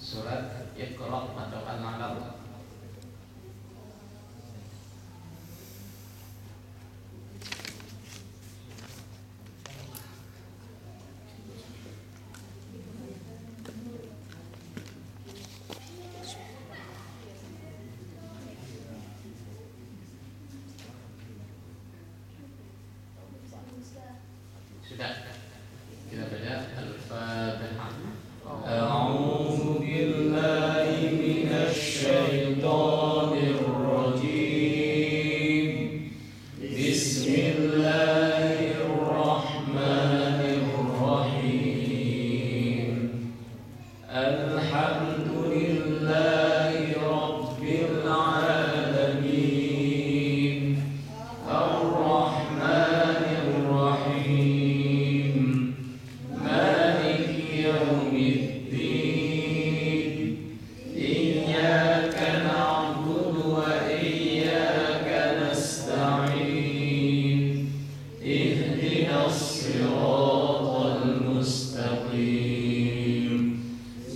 surat Iqra atau Al-Alaq. Sudah kita baca Al-Fatihah. A'udzu billahi minasy syaithanir rajim. Bismillahirrahmanirrahim. Alhamdulillahi rabbil alamin. Ar-Rahmanir Rahim. Maliki yaumiddin. Iyyaka na'budu wa iyyaka nasta'in. Ihdinas siratal mustaqim.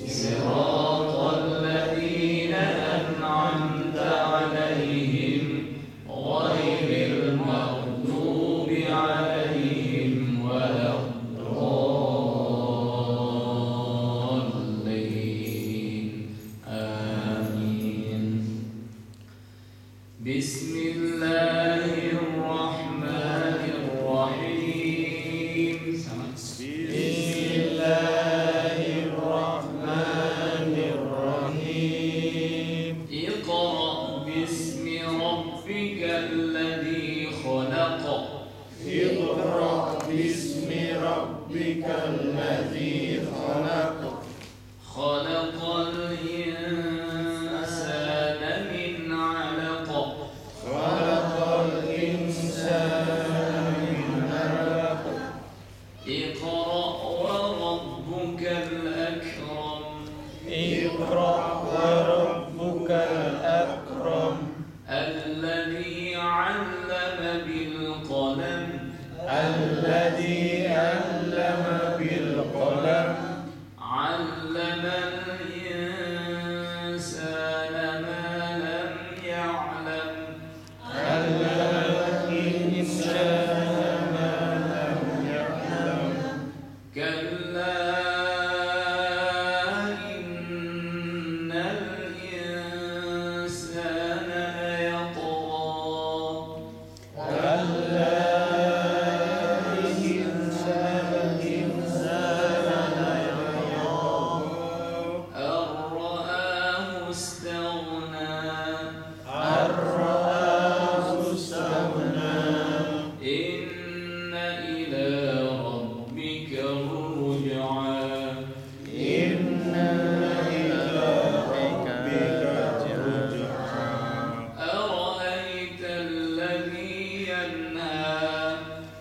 Siratal ladzina an'amta 'alaihim ghairil maghdubi 'alaihim waladdallin. Amin. Bismillahirrahmanirrahim. Bismillahirrahmanirrahim. Iqra bismi rabbikal ladzi khalaq. Iqra bismi rabbikal ladzi khalaq. Khalaqal insana min 'alaq. Khalaqal insana min 'alaq. Iqra wa rabbukal akram. Iqra wa rabbukal akram. Alladzi 'allama bil qalam. Alladzi 'allama bil qalam. 'Allamal insana ma lam ya'lam. 'Allamal insana ma lam ya'lam. Kalla innal insana layatgha. Kalla innal insana layatgha. Ar-ra'ahu istaghna. Ar-ra'ahu istaghna. Inna ila rabbika ruj'a. Inna ila rabbika ruj'a. Ara'aita alladhi yanha.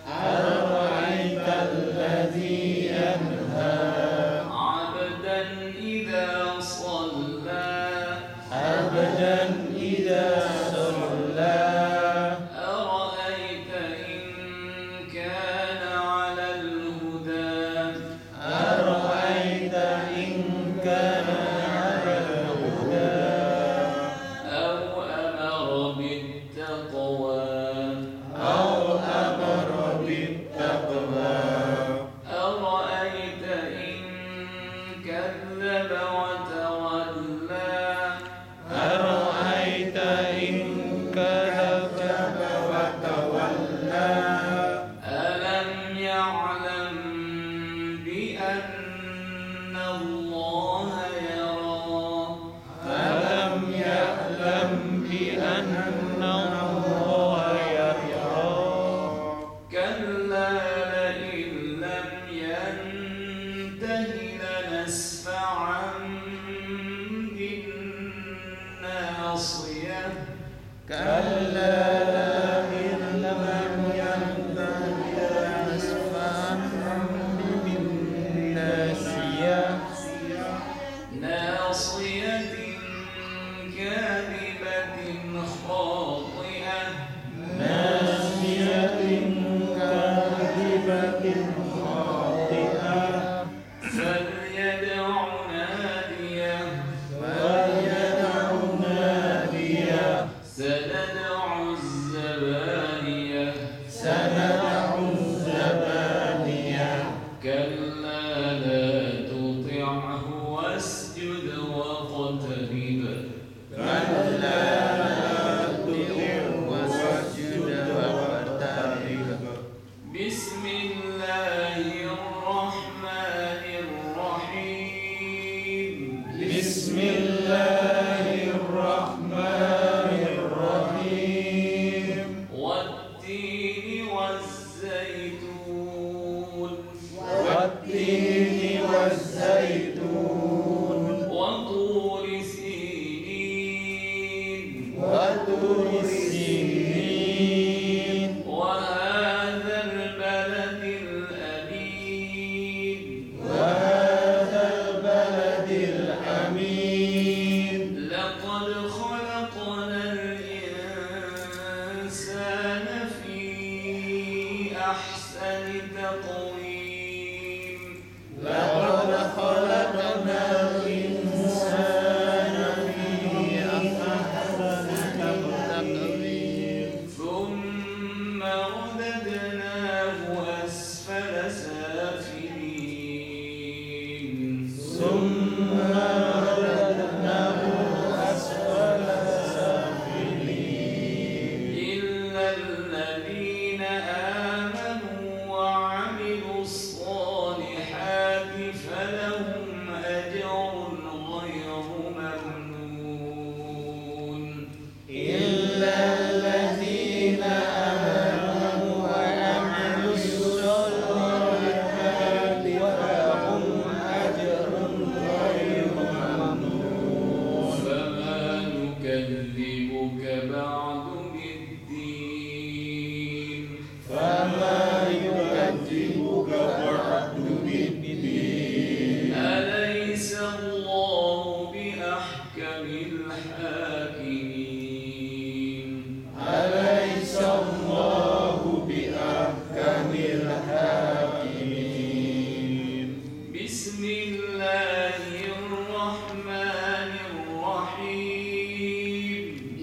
Ara'aita alladhi yanha. 'abdan idha shalla. Abdan idha shalla. أرأيت إن كان على الهدى. أرأيت إن كان على الهدى. أو أمر بالتقوى. أو أمر بالتقوى. أرأيت إن كذب وتولى. أرأيت إن كذب وتولى. ألم يعلم بأن الله يرى. ألم يعلم بأن الله يرى. كلا لئن لم ينته لنسفعا بالناصية. كلا إن لم ينته لنسفعا بالناصية. ناصية كاذبة خاطئة. ناصية كاذبة خاطئة. فليدع ناديه.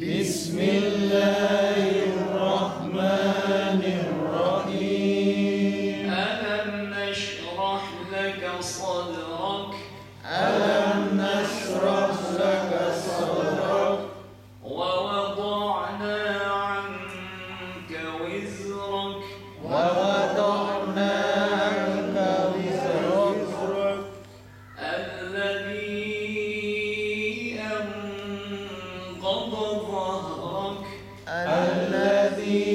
Bismillahirrahmanirrahim. ألم نشرح لك صدرك ألم نشرح لك صدرك ووضعنا عنك وزرك ووضعنا عنك وزرك الذي أنقض ظهرك الذي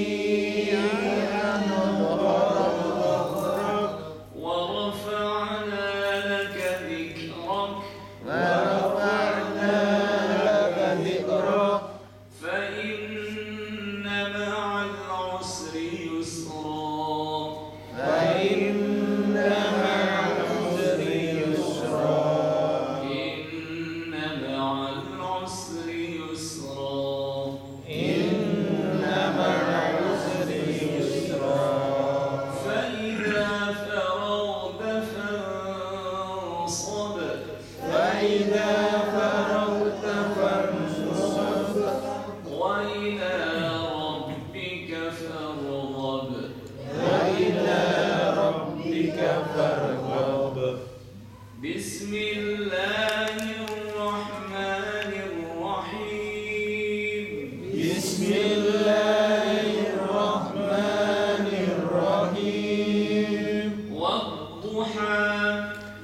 أنقض ظهرك ورفعنا لك ذكرك ورفعنا لك ذكرك فإن مع العسر يسرا فإن مع العسر يسرا إن مع العسر يسرا إن مع العسر يسرا فإذا فرغت فانصب فإذا فرغت فانصب وإلى ربك فارغب وإلى ربك فارغب. بسم الله الرحمن الرحيم بسم الله الرحمن الرحيم. والضحى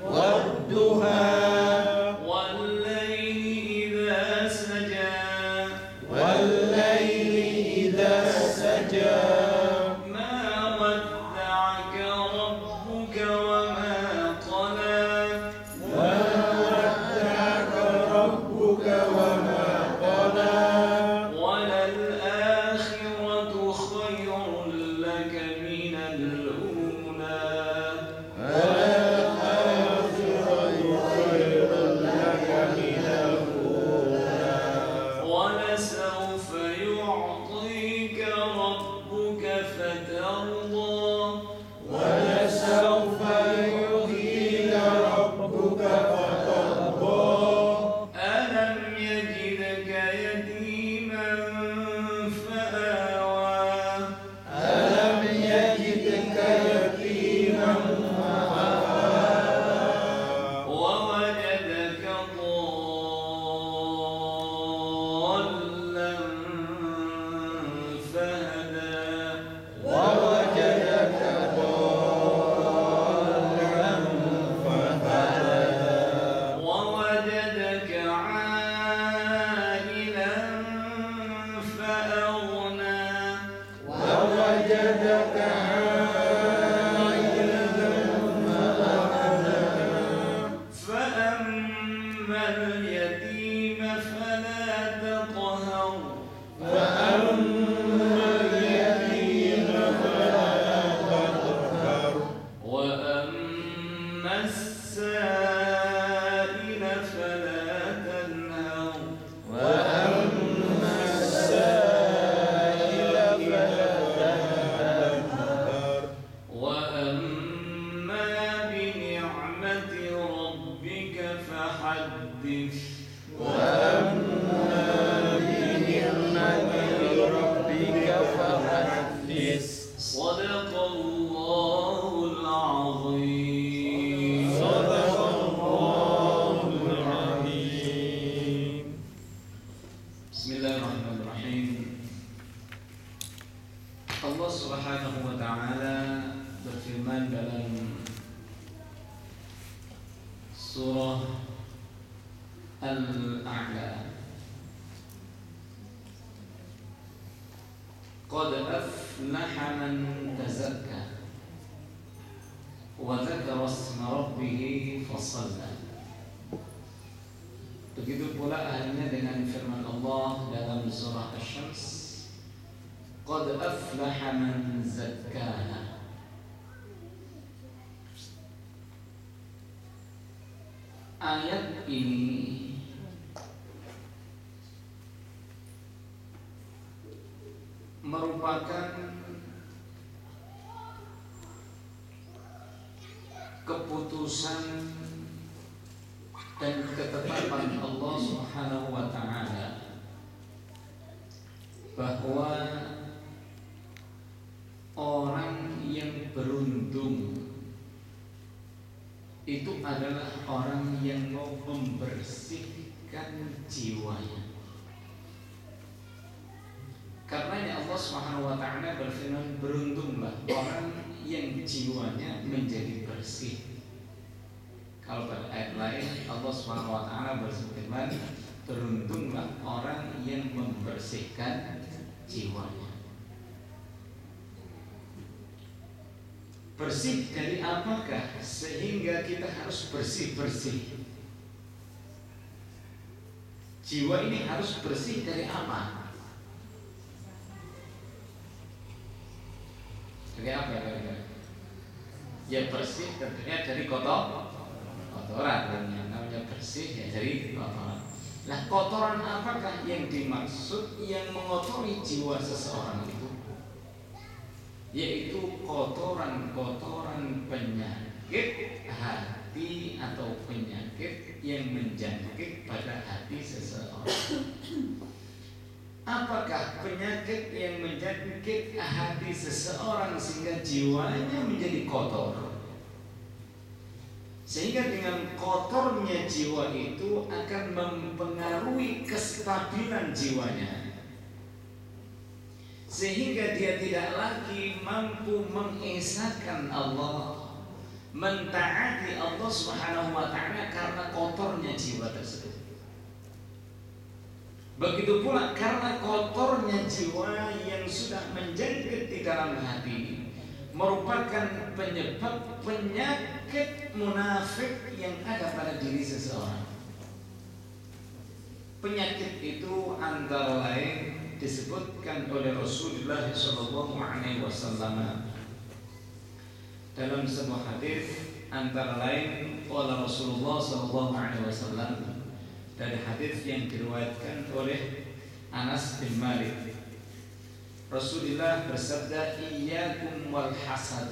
والضحى والليل إذا سجى والليل إذا سجى ما ودعك ربك وما قلى ما ودعك ربك وما قلى وللآخرة خير لك من الأولى والآخرة خير لك من الأولى ولسوف يعطيك ربك فترضى ولسوف يعطيك ربك فترضى. ألم يجدك يتيما فآوى ألم يجدك يتيما فآوى ووجدك ضالا فهدى ووجدك ضالا فهدى ووجدك عائلا فأغنى ووجدك عائلا فأغنى فأما اليتيم فلا تقهر فأما اليتيم فلا تقهر وأما السائل فلا تنهر وأما السائل فلا تنهر وأما بنعمة ربك فحدث وأما بنعمة ربك فحدث. صدق الله العظيم صدق الله العظيم. Bismillahirrahmanirrahim. Allah Subhanahu wa taala berfirman dalam surah Al-A'la, Qad aflaha man tazakka wa dzakara isma rabbih fasalla. Begitu pula halnya dengan firman Allah dalam surah Asy-Syams, Qad aflaha man zakkaha. Ayat ini merupakan keputusan dan ketetapan Allah Subhanahu wa taala bahwa orang yang beruntung itu adalah orang yang mau membersihkan jiwanya. Karenanya Allah Subhanahu wa taala berfirman, beruntunglah orang yang jiwanya menjadi bersih. Kalau pada ayat lain Allah Subhanahu wa taala berfirman, beruntunglah orang yang membersihkan jiwanya. Bersih dari apakah sehingga kita harus bersih-bersih? Jiwa ini harus bersih dari apa? Dari apa ya? Ya bersih tentunya dari kotoran. Yang namanya bersih ya dari kotoran. Nah, kotoran apakah yang dimaksud yang mengotori jiwa seseorang itu? Yaitu kotoran-kotoran penyakit hati atau penyakit yang menjangkit pada hati seseorang. Apakah penyakit yang menjangkit hati seseorang sehingga jiwanya menjadi kotor? Sehingga dengan kotornya jiwa itu akan mempengaruhi kestabilan jiwanya, sehingga dia tidak lagi mampu mengesahkan Allah, mentaati Allah Subhanahu wa taala karena kotornya jiwa tersebut. Begitu pula karena kotornya jiwa yang sudah menjangkit di dalam hati merupakan penyebab penyakit munafik yang ada pada diri seseorang. Penyakit itu antara lain disebutkan oleh Rasulullah SAW dalam sebuah hadis, antara lain oleh Rasulullah SAW dari hadis yang diriwayatkan oleh Anas bin Malik. Rasulullah bersabda, iyyakum wal hasad.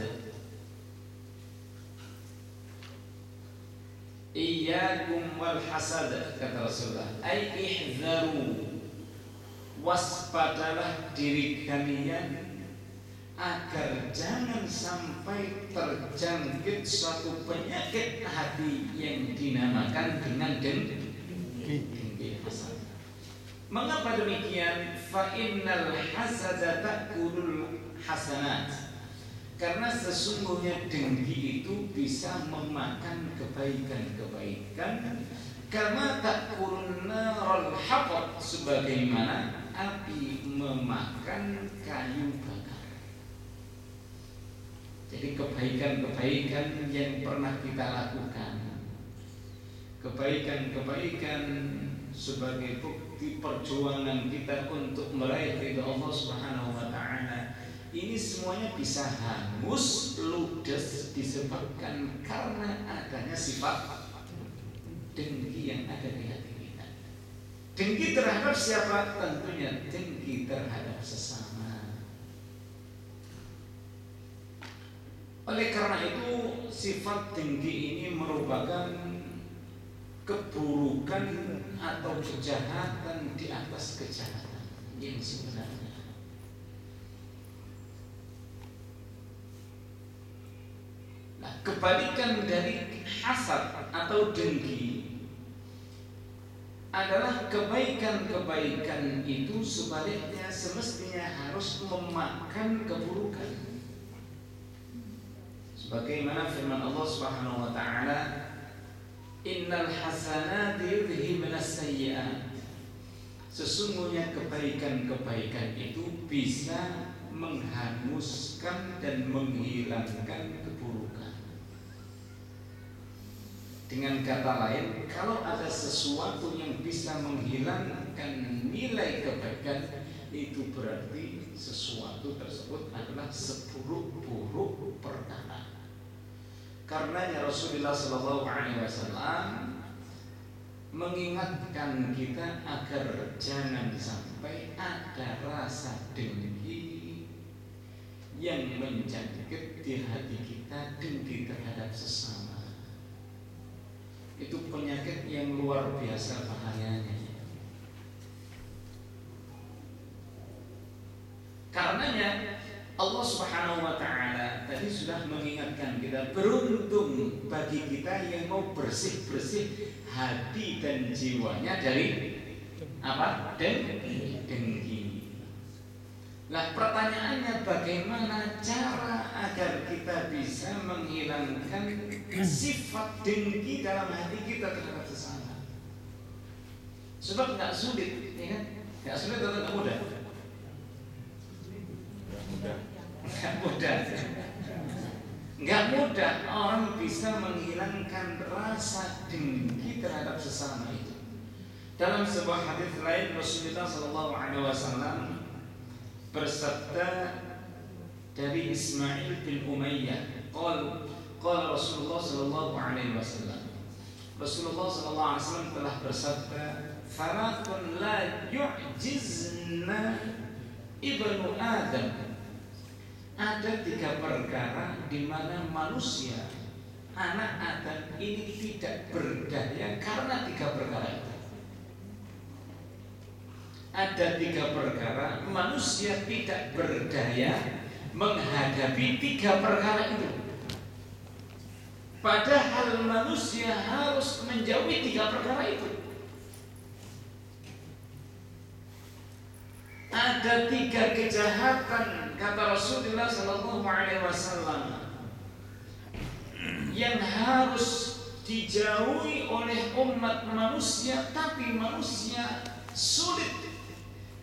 Iyyakum wal hasad, kata Rasulullah, ai ihzaru, waspadalah diri kalian agar jangan sampai terjangkit suatu penyakit hati yang dinamakan dengan dengki hasad. Mengapa demikian? Fa innal hasada ta'kulul hasanat. Karena sesungguhnya dengki itu bisa memakan kebaikan-kebaikan. Karena ta'kulun narul hatab, sebagaimana api memakan kayu bakar. Jadi kebaikan-kebaikan yang pernah kita lakukan, kebaikan-kebaikan sebagai bukti perjuangan kita untuk meraih ridha Allah Subhanahu wa taala, ini semuanya bisa hangus ludes disebabkan karena adanya sifat dengki yang ada di hati kita. Dengki terhadap siapa? Tentunya dengki terhadap sesama. Oleh karena itu, sifat dengki ini merupakan keburukan atau kejahatan di atas kejahatan yang sebenarnya. Nah, kebalikan dari hasad atau dengki adalah kebaikan-kebaikan itu sebaliknya semestinya harus memakan keburukan. Sebagaimana firman Allah Subhanahu wa taala, innal hasanati yudhhibna sayyi'at. Sesungguhnya kebaikan-kebaikan itu bisa menghanguskan dan menghilangkan keburukan. Dengan kata lain, kalau ada sesuatu yang bisa menghilangkan nilai kebaikan, itu berarti sesuatu tersebut adalah seburuk-buruk perkara. Karenanya Rasulullah SAW mengingatkan kita agar jangan sampai ada rasa dengki yang menjangkit di hati kita, dengki terhadap sesama. Itu penyakit yang luar biasa bahayanya. Karenanya Allah Subhanahu wa taala tadi sudah mengingatkan kita, beruntung bagi kita yang mau bersih-bersih hati dan jiwanya dari apa? Dengki. Nah, pertanyaannya bagaimana cara agar kita bisa menghilangkan sifat dengki dalam hati kita terhadap sesama? Sebab nggak sulit, ya kan? Nggak sulit atau nggak mudah? Nggak mudah orang bisa menghilangkan rasa dengki terhadap sesama itu. Dalam sebuah hadis lain Rasulullah SAW bersabda dari Ismail bin Umayyah, qala Rasulullah SAW, Rasulullah SAW telah bersabda, "Faratun la yu'jizna ibnu Adam." Ada 3 perkara di mana manusia, anak Adam ini tidak berdaya karena 3 perkara itu. Ada 3 perkara manusia tidak berdaya menghadapi 3 perkara itu. Padahal manusia harus menjauhi 3 perkara itu. Ada 3 kejahatan, kata Rasulullah SAW, yang harus dijauhi oleh umat manusia, tapi manusia sulit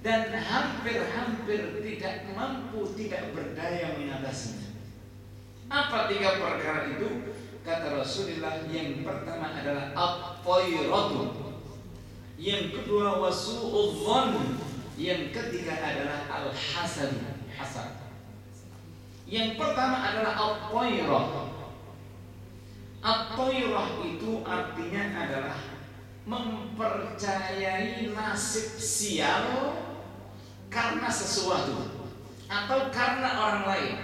dan hampir-hampir tidak mampu, tidak berdaya mengatasinya. Apa 3 perkara itu? Kata Rasulullah, yang pertama adalah at-tayratu, yang kedua wasu'udh-dhann, yang ketiga adalah al-hasad. Yang pertama adalah at-tayrah. At-tayrah itu artinya adalah mempercayai nasib sial karena sesuatu atau karena orang lain,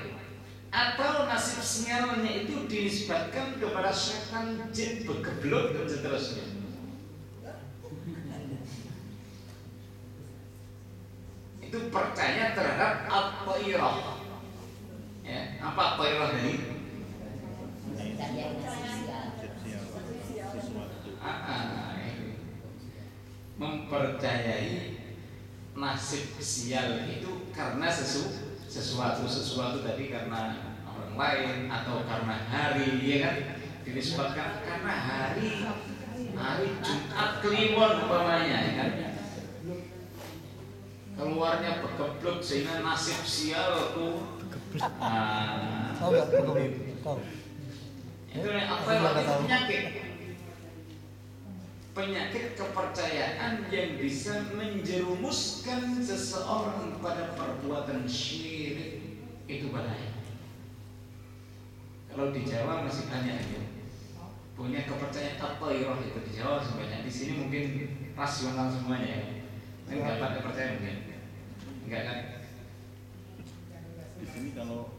atau nasib sialnya itu dinisbatkan kepada setan, jin, begeblok dan seterusnya. Itu percaya terhadap at-tayrah. Ya, apa at-tayrah ini? Mempercayai nasib sial itu karena sesuatu tadi, karena orang lain atau karena hari, ya kan? Dinisbatkan karena hari Jumat Kliwon umpamanya, ya kan? Keluarnya begeblok sehingga nasib sial tuh itu apa yang penyakit kepercayaan yang bisa menjerumuskan seseorang pada perbuatan syirik. Itu bahaya. Kalau di Jawa masih banyak ya, punya kepercayaan at-tayrah itu di Jawa sebanyak. Di sini mungkin rasional semuanya ya. Enggak pada percaya mungkin. Enggak kan? Di sini kalau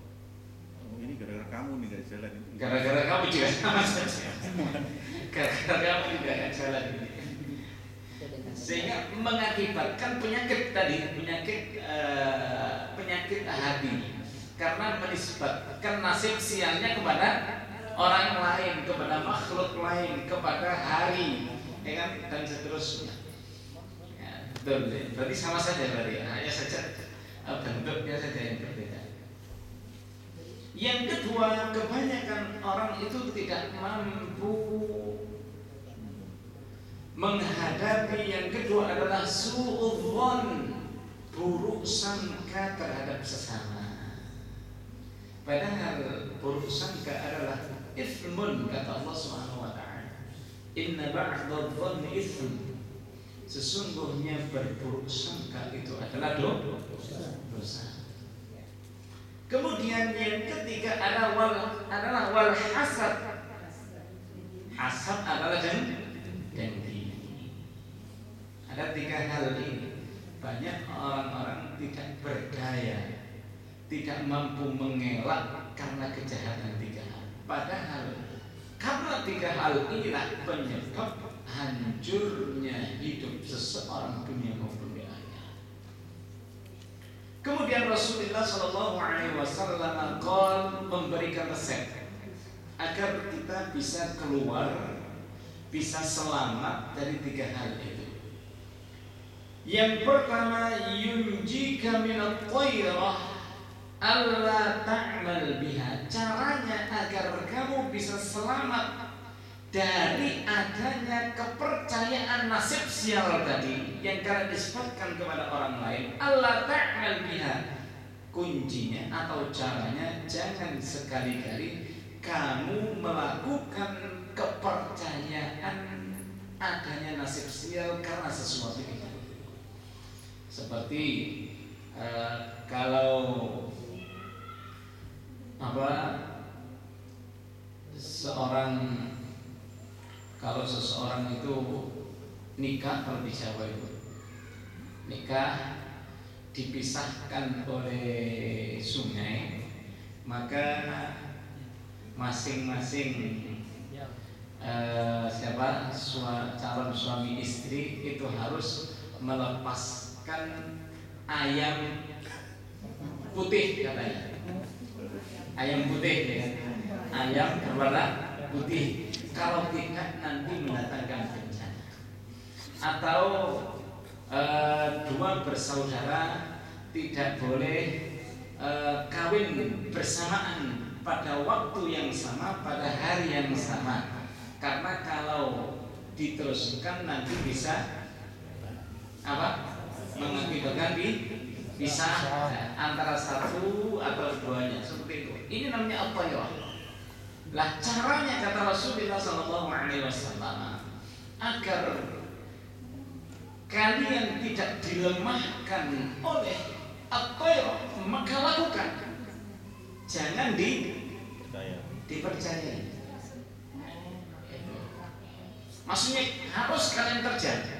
ini gara-gara kamu nih gak jalan itu. Gara-gara kamu juga sama saja. Gara-gara kamu juga gak jalan ini. Sehingga mengakibatkan penyakit tadi, penyakit hati, karena menisbatkan nasib sialnya kepada orang lain, kepada makhluk lain, kepada hari, ya kan, dan seterusnya. Berarti sama saja, berarti hanya saja bentuknya saja yang berbeda. Yang kedua, kebanyakan orang itu tidak mampu menghadapi. Yang kedua adalah su'udzon, buruk sangka terhadap sesama. Padahal buruk sangka adalah ithmun, kata Allah Subhanahu wa taala. Inna ba'dadh-dhanni ithm. Sesungguhnya berburuk sangka itu adalah dosa. Kemudian yang ketiga adalah wal hasad. Hasad adalah dengki. Ada 3 hal ini. Banyak orang-orang tidak berdaya, tidak mampu mengelak karena kejahatan 3 hal. Padahal karena 3 hal inilah penyebab hancurnya hidup seseorang dunia maupun di akhirat. Kemudian Rasulullah Shallallahu Alaihi Wasallam memberikan resep agar kita bisa keluar, bisa selamat dari 3 hal itu. Yang pertama, yunjika minat thayrah alla ta'mal biha. Caranya agar kamu bisa selamat dari adanya kepercayaan nasib sial tadi yang kalian nisbatkan kepada orang lain. Alla ta'mal biha. Kuncinya atau caranya, jangan sekali-kali kamu melakukan kepercayaan adanya nasib sial karena sesuatu itu. Seperti kalau seseorang itu nikah, kalau di Jawa itu nikah dipisahkan oleh sungai, maka masing-masing calon suami istri itu harus melepaskan ayam putih, katanya ayam putih ya. Ayam berwarna putih, kalau tidak nanti mendatangkan bencana. Atau 2 bersaudara tidak boleh kawin bersamaan pada waktu yang sama, pada hari yang sama, karena kalau diteruskan nanti bisa mengakibatkan bisa antara satu atau 2-nya, seperti itu. Ini namanya at-thayrah. Lah caranya, kata Rasulullah Sallallahu Alaihi Wasallam, agar kalian tidak dilemahkan oleh at-thayrah, maka lakukan, jangan dipercayai. Maksudnya harus kalian kerja.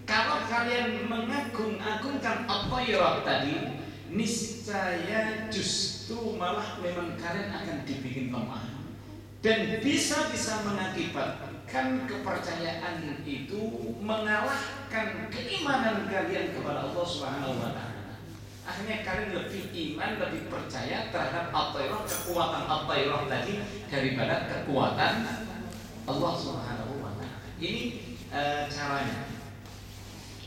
Kalau kalian mengagung-agungkan at-thayrah tadi, niscaya justru malah memang kalian akan dibikin lemah, dan bisa mengakibatkan kepercayaan itu mengalahkan keimanan kalian kepada Allah Subhanahu wa Ta'ala. Akhirnya kalian lebih iman, lebih percaya terhadap at-thayrah, kekuatan at-thayrah tadi, daripada kekuatan Allah Subhanahu wa Ta'ala. Ini caranya.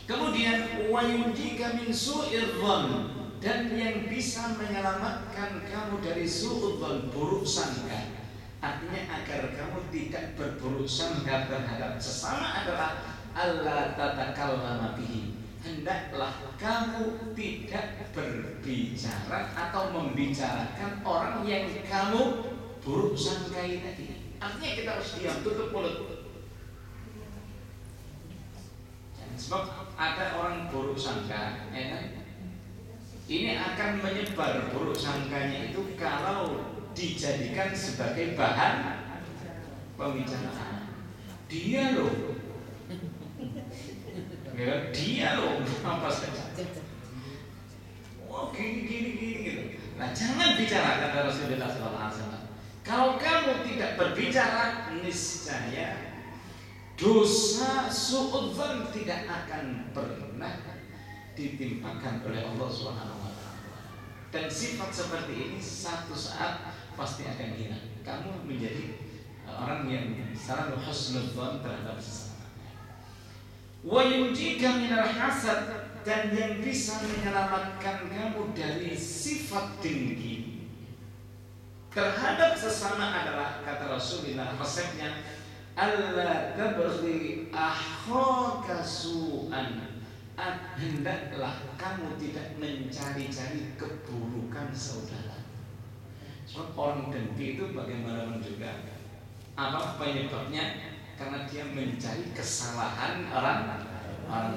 Kemudian wayunjika min su'ir dhon, dan yang bisa menyelamatkan kamu dari su'udzon, buruk sangka. Artinya agar kamu tidak berburuk sangka terhadap sesama adalah alla tatakallama bihi. Hendaklah kamu tidak berbicara atau membicarakan orang yang kamu buruk sangkai tadi. Artinya kita harus diam, tutup mulut. Sebab ada orang buruk sangka, ya kan? Ini akan menyebar buruk sangkanya itu kalau dijadikan sebagai bahan pembicaraan. Dia loh, apa saja. Oh gini gitu. Nah jangan bicara, kata Rasulullah SAW. Kalau kamu tidak berbicara, niscaya dosa su'udzon tidak akan pernah ditimpakan oleh Allah Subhanahu wa Ta'ala. Dan sifat seperti ini satu saat pasti akan hilang. Kamu menjadi orang yang selalu husnudzon terhadap sesama. Wa yunjika minal hasad, dan yang bisa menyelamatkan kamu dari sifat dengki terhadap sesama adalah, kata Rasulullah, resepnya alla tabghi akhaka su'an. Hendaklah kamu tidak mencari-cari keburukan saudara. Sebab orang dengki itu bagaimanapun juga, apa penyebabnya? Karena dia mencari kesalahan orang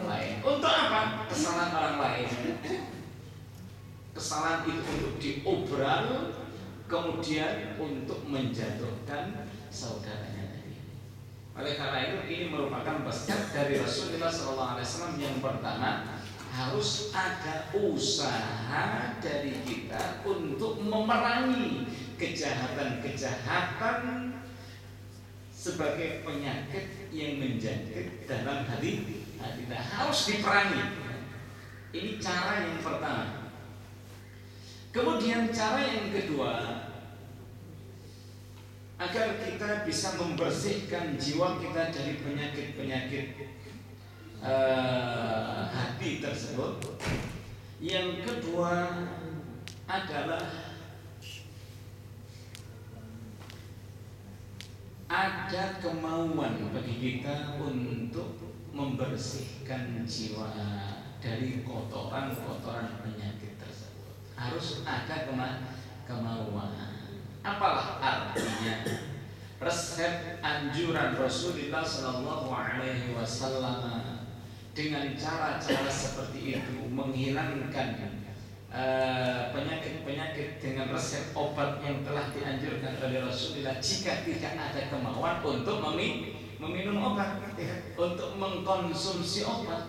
lain. Untuk apa? Kesalahan orang lain. Kesalahan itu untuk diobral, kemudian untuk menjatuhkan saudaranya. Oleh karena itu ini merupakan wasiat dari Rasulullah SAW. Yang pertama, harus ada usaha dari kita untuk memerangi kejahatan-kejahatan sebagai penyakit yang menjangkit dalam hati. Nah, harus diperangi. Ini cara yang pertama. Kemudian cara yang kedua, agar kita bisa membersihkan jiwa kita dari penyakit-penyakit hati tersebut. Yang kedua adalah ada kemauan bagi kita untuk membersihkan jiwa dari kotoran-kotoran penyakit tersebut. Harus ada kemauan. Apalah artinya? Resep anjuran Rasulullah SAW dengan cara-cara seperti itu menghilangkan penyakit-penyakit dengan resep obat yang telah dianjurkan oleh Rasulullah. Jika tidak ada kemauan untuk meminum obat, untuk mengkonsumsi obat,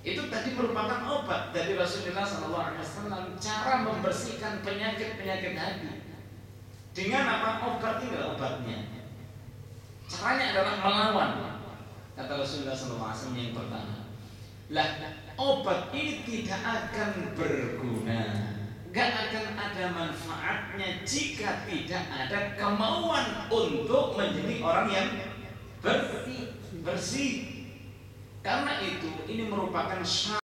itu tadi merupakan obat dari Rasulullah SAW. Cara membersihkan penyakit-penyakit hati dengan apa? Obat ini adalah obatnya. Caranya adalah melawan, kata Rasulullah SAW yang pertama. Lah, obat ini tidak akan berguna, gak akan ada manfaatnya jika tidak ada kemauan untuk menjadi orang yang bersih. Karena itu ini merupakan syarat